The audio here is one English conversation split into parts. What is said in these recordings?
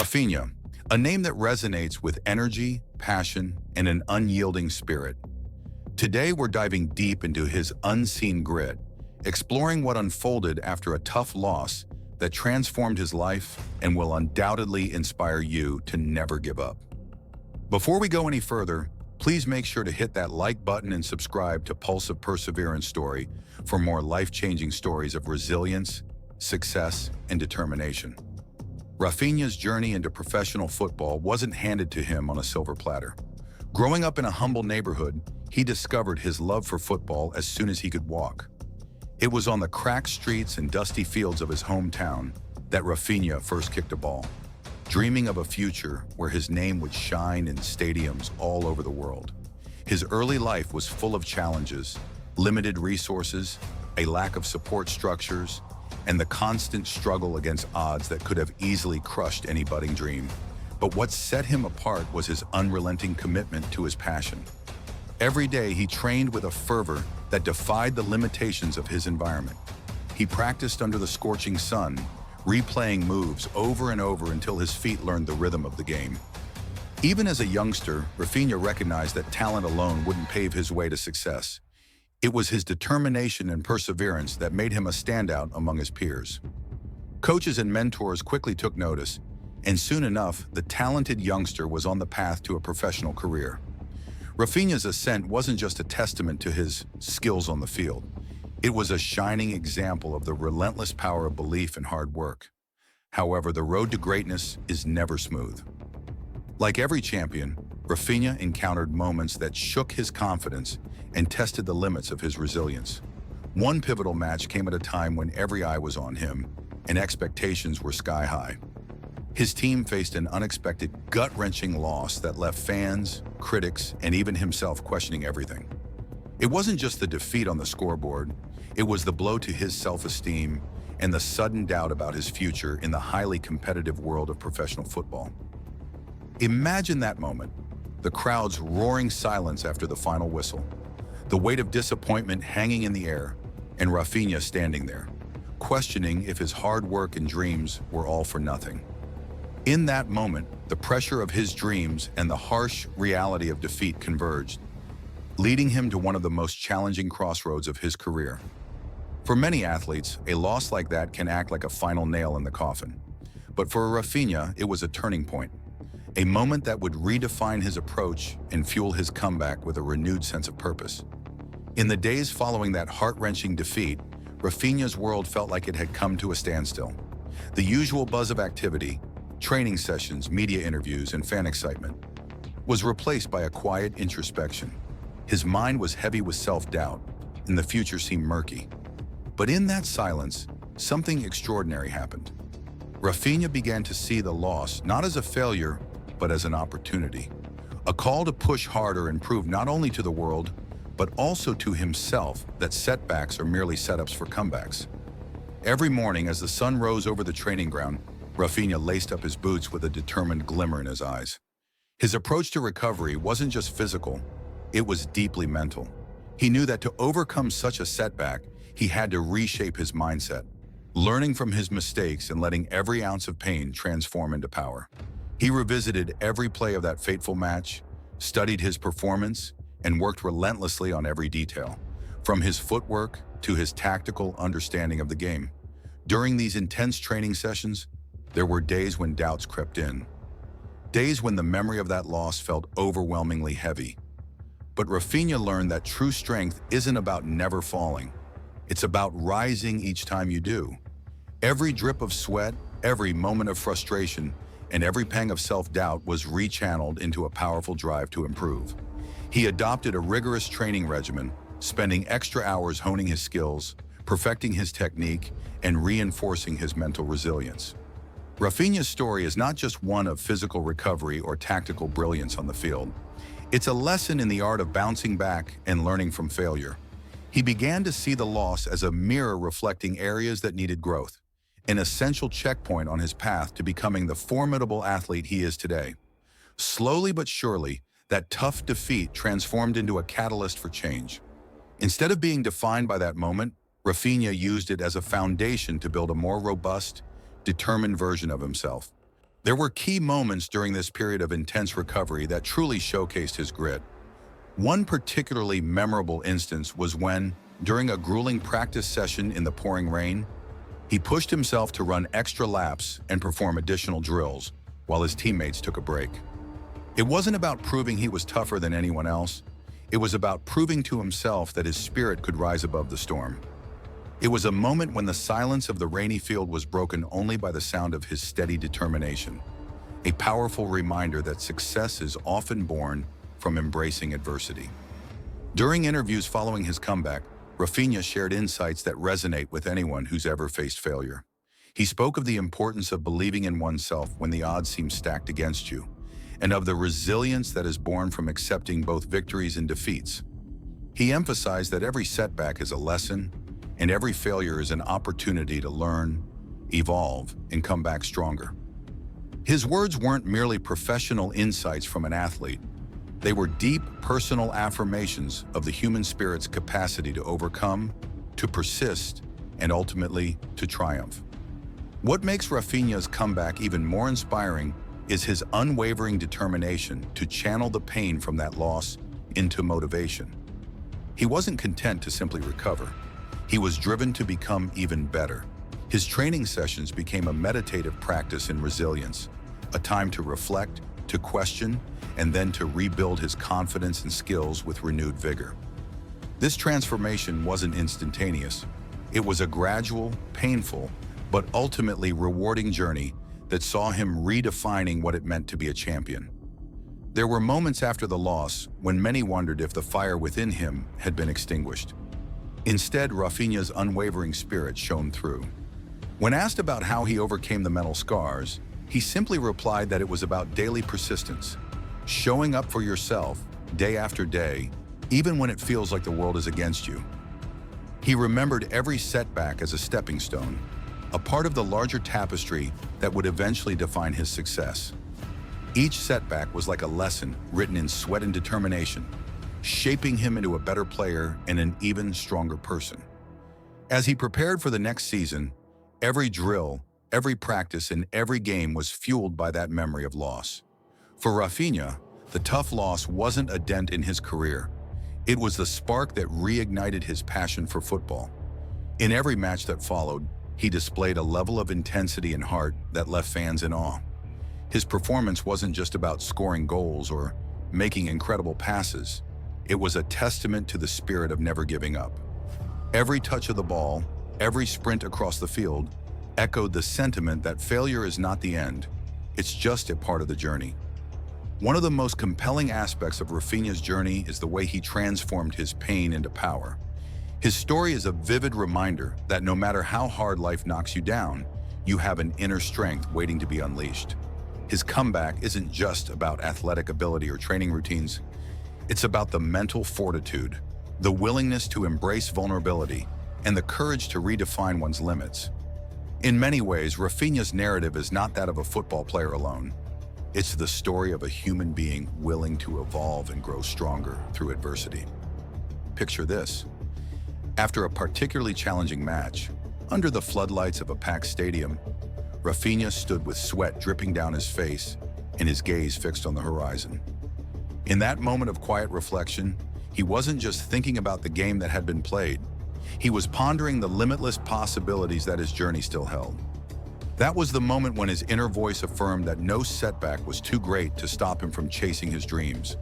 Raphinha, a name that resonates with energy, passion, and an unyielding spirit. Today we're diving deep into his unseen grit, exploring what unfolded after a tough loss that transformed his life and will undoubtedly inspire you to never give up. Before we go any further, please make sure to hit that like button and subscribe to Pulse of Perseverance Story for more life-changing stories of resilience, success, and determination. Raphinha's journey into professional football wasn't handed to him on a silver platter. Growing up in a humble neighborhood, he discovered his love for football as soon as he could walk. It was on the cracked streets and dusty fields of his hometown that Raphinha first kicked a ball, dreaming of a future where his name would shine in stadiums all over the world. His early life was full of challenges, limited resources, a lack of support structures, and the constant struggle against odds that could have easily crushed any budding dream. But what set him apart was his unrelenting commitment to his passion. Every day he trained with a fervor that defied the limitations of his environment. He practiced under the scorching sun, replaying moves over and over until his feet learned the rhythm of the game. Even as a youngster, Raphinha recognized that talent alone wouldn't pave his way to success. It was his determination and perseverance that made him a standout among his peers. Coaches and mentors quickly took notice, and soon enough, the talented youngster was on the path to a professional career. Raphinha's ascent wasn't just a testament to his skills on the field. It was a shining example of the relentless power of belief and hard work. However, the road to greatness is never smooth. Like every champion, Raphinha encountered moments that shook his confidence and tested the limits of his resilience. One pivotal match came at a time when every eye was on him and expectations were sky high. His team faced an unexpected, gut-wrenching loss that left fans, critics, and even himself questioning everything. It wasn't just the defeat on the scoreboard, it was the blow to his self-esteem and the sudden doubt about his future in the highly competitive world of professional football. Imagine that moment, the crowd's roaring silence after the final whistle, the weight of disappointment hanging in the air, and Raphinha standing there, questioning if his hard work and dreams were all for nothing. In that moment, the pressure of his dreams and the harsh reality of defeat converged, leading him to one of the most challenging crossroads of his career. For many athletes, a loss like that can act like a final nail in the coffin. But for Raphinha, it was a turning point, a moment that would redefine his approach and fuel his comeback with a renewed sense of purpose. In the days following that heart-wrenching defeat, Raphinha's world felt like it had come to a standstill. The usual buzz of activity, training sessions, media interviews, and fan excitement was replaced by a quiet introspection. His mind was heavy with self-doubt, and the future seemed murky. But in that silence, something extraordinary happened. Raphinha began to see the loss not as a failure, but as an opportunity. A call to push harder and prove not only to the world, but also to himself that setbacks are merely setups for comebacks. Every morning as the sun rose over the training ground, Raphinha laced up his boots with a determined glimmer in his eyes. His approach to recovery wasn't just physical, it was deeply mental. He knew that to overcome such a setback, he had to reshape his mindset, learning from his mistakes and letting every ounce of pain transform into power. He revisited every play of that fateful match, studied his performance, and worked relentlessly on every detail, from his footwork to his tactical understanding of the game. During these intense training sessions, there were days when doubts crept in, days when the memory of that loss felt overwhelmingly heavy. But Raphinha learned that true strength isn't about never falling. It's about rising each time you do. Every drip of sweat, every moment of frustration, and every pang of self-doubt was rechanneled into a powerful drive to improve. He adopted a rigorous training regimen, spending extra hours honing his skills, perfecting his technique, and reinforcing his mental resilience. Raphinha's story is not just one of physical recovery or tactical brilliance on the field. It's a lesson in the art of bouncing back and learning from failure. He began to see the loss as a mirror reflecting areas that needed growth, an essential checkpoint on his path to becoming the formidable athlete he is today. Slowly but surely, that tough defeat transformed into a catalyst for change. Instead of being defined by that moment, Raphinha used it as a foundation to build a more robust, determined version of himself. There were key moments during this period of intense recovery that truly showcased his grit. One particularly memorable instance was when, during a grueling practice session in the pouring rain, he pushed himself to run extra laps and perform additional drills while his teammates took a break. It wasn't about proving he was tougher than anyone else. It was about proving to himself that his spirit could rise above the storm. It was a moment when the silence of the rainy field was broken only by the sound of his steady determination, a powerful reminder that success is often born from embracing adversity. During interviews following his comeback, Raphinha shared insights that resonate with anyone who's ever faced failure. He spoke of the importance of believing in oneself when the odds seem stacked against you, and of the resilience that is born from accepting both victories and defeats. He emphasized that every setback is a lesson, and every failure is an opportunity to learn, evolve, and come back stronger. His words weren't merely professional insights from an athlete. They were deep, personal affirmations of the human spirit's capacity to overcome, to persist, and ultimately to triumph. What makes Raphinha's comeback even more inspiring is his unwavering determination to channel the pain from that loss into motivation. He wasn't content to simply recover. He was driven to become even better. His training sessions became a meditative practice in resilience, a time to reflect, to question, and then to rebuild his confidence and skills with renewed vigor. This transformation wasn't instantaneous. It was a gradual, painful, but ultimately rewarding journey that saw him redefining what it meant to be a champion. There were moments after the loss when many wondered if the fire within him had been extinguished. Instead, Raphinha's unwavering spirit shone through. When asked about how he overcame the mental scars, he simply replied that it was about daily persistence, showing up for yourself day after day, even when it feels like the world is against you. He remembered every setback as a stepping stone, a part of the larger tapestry that would eventually define his success. Each setback was like a lesson written in sweat and determination, shaping him into a better player and an even stronger person. As he prepared for the next season, every drill, every practice, and every game was fueled by that memory of loss. For Raphinha, the tough loss wasn't a dent in his career. It was the spark that reignited his passion for football. In every match that followed, he displayed a level of intensity and heart that left fans in awe. His performance wasn't just about scoring goals or making incredible passes. It was a testament to the spirit of never giving up. Every touch of the ball, every sprint across the field, echoed the sentiment that failure is not the end, it's just a part of the journey. One of the most compelling aspects of Raphinha's journey is the way he transformed his pain into power. His story is a vivid reminder that no matter how hard life knocks you down, you have an inner strength waiting to be unleashed. His comeback isn't just about athletic ability or training routines. It's about the mental fortitude, the willingness to embrace vulnerability, and the courage to redefine one's limits. In many ways, Raphinha's narrative is not that of a football player alone. It's the story of a human being willing to evolve and grow stronger through adversity. Picture this. After a particularly challenging match, under the floodlights of a packed stadium, Raphinha stood with sweat dripping down his face and his gaze fixed on the horizon. In that moment of quiet reflection, he wasn't just thinking about the game that had been played. He was pondering the limitless possibilities that his journey still held. That was the moment when his inner voice affirmed that no setback was too great to stop him from chasing his dreams.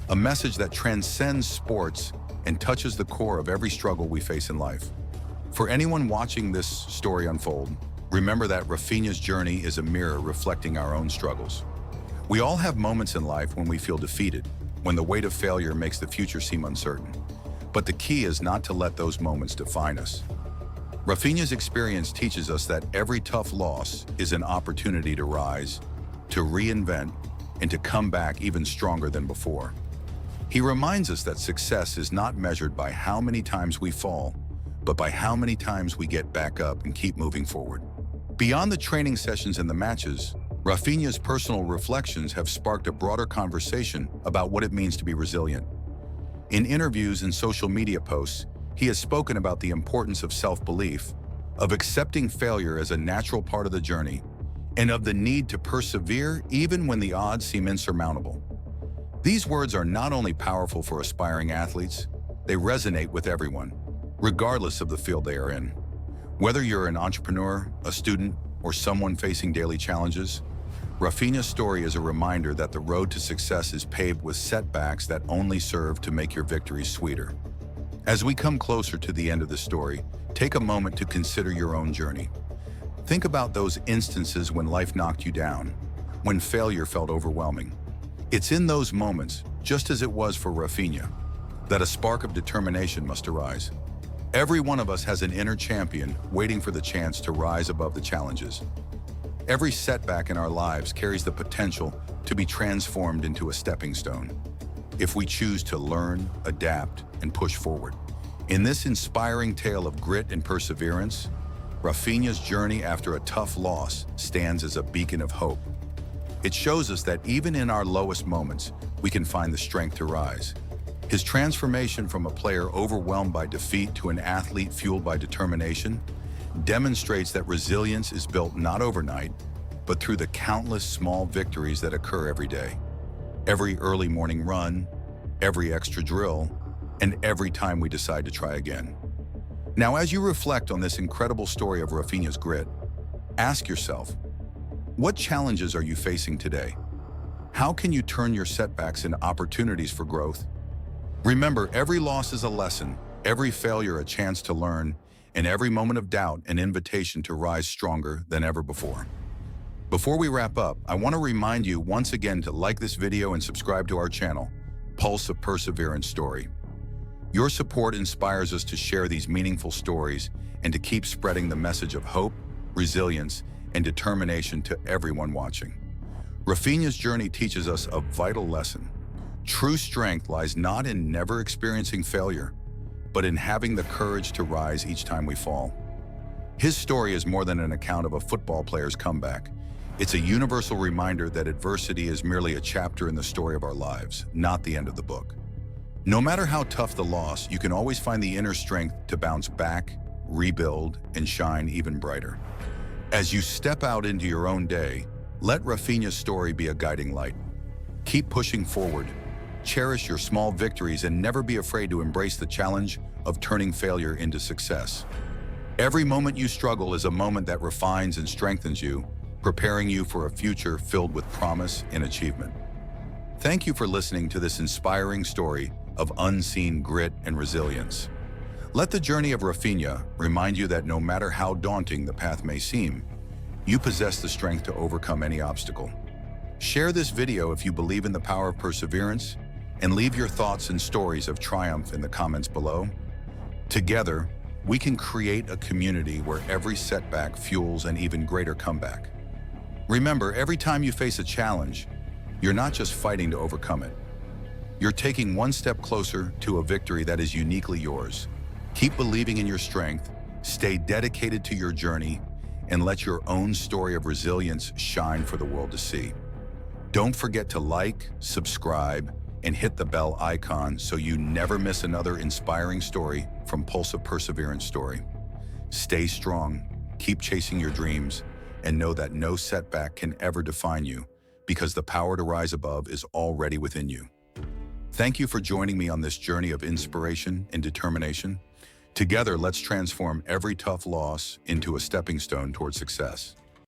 A message that transcends sports and touches the core of every struggle we face in life. For anyone watching this story unfold, remember that Raphinha's journey is a mirror reflecting our own struggles. We all have moments in life when we feel defeated, when the weight of failure makes the future seem uncertain. But the key is not to let those moments define us. Raphinha's experience teaches us that every tough loss is an opportunity to rise, to reinvent, and to come back even stronger than before. He reminds us that success is not measured by how many times we fall, but by how many times we get back up and keep moving forward. Beyond the training sessions and the matches, Raphinha's personal reflections have sparked a broader conversation about what it means to be resilient. In interviews and social media posts, he has spoken about the importance of self-belief, of accepting failure as a natural part of the journey, and of the need to persevere even when the odds seem insurmountable. These words are not only powerful for aspiring athletes, they resonate with everyone, regardless of the field they are in. Whether you're an entrepreneur, a student, or someone facing daily challenges, Raphinha's story is a reminder that the road to success is paved with setbacks that only serve to make your victories sweeter. As we come closer to the end of the story, take a moment to consider your own journey. Think about those instances when life knocked you down, when failure felt overwhelming. It's in those moments, just as it was for Raphinha, that a spark of determination must arise. Every one of us has an inner champion waiting for the chance to rise above the challenges. Every setback in our lives carries the potential to be transformed into a stepping stone, if we choose to learn, adapt, and push forward. In this inspiring tale of grit and perseverance, Raphinha's journey after a tough loss stands as a beacon of hope. It shows us that even in our lowest moments, we can find the strength to rise. His transformation from a player overwhelmed by defeat to an athlete fueled by determination demonstrates that resilience is built not overnight, but through the countless small victories that occur every day. Every early morning run, every extra drill, and every time we decide to try again. Now, as you reflect on this incredible story of Raphinha's grit, ask yourself, what challenges are you facing today? How can you turn your setbacks into opportunities for growth? Remember, every loss is a lesson, every failure a chance to learn, and every moment of doubt an invitation to rise stronger than ever before. Before we wrap up, I want to remind you once again to like this video and subscribe to our channel, Pulse of Perseverance Story. Your support inspires us to share these meaningful stories and to keep spreading the message of hope, resilience, and determination to everyone watching. Raphinha's journey teaches us a vital lesson. True strength lies not in never experiencing failure, but in having the courage to rise each time we fall. His story is more than an account of a football player's comeback. It's a universal reminder that adversity is merely a chapter in the story of our lives, not the end of the book. No matter how tough the loss, you can always find the inner strength to bounce back, rebuild, and shine even brighter. As you step out into your own day, let Raphinha's story be a guiding light. Keep pushing forward, cherish your small victories, and never be afraid to embrace the challenge of turning failure into success. Every moment you struggle is a moment that refines and strengthens you, preparing you for a future filled with promise and achievement. Thank you for listening to this inspiring story of unseen grit and resilience. Let the journey of Raphinha remind you that no matter how daunting the path may seem, you possess the strength to overcome any obstacle. Share this video if you believe in the power of perseverance, and leave your thoughts and stories of triumph in the comments below. Together, we can create a community where every setback fuels an even greater comeback. Remember, every time you face a challenge, you're not just fighting to overcome it. You're taking one step closer to a victory that is uniquely yours. Keep believing in your strength, stay dedicated to your journey, and let your own story of resilience shine for the world to see. Don't forget to like, subscribe, and hit the bell icon so you never miss another inspiring story from Pulse of Perseverance Story. Stay strong, keep chasing your dreams, and know that no setback can ever define you, because the power to rise above is already within you. Thank you for joining me on this journey of inspiration and determination. Together, let's transform every tough loss into a stepping stone toward success.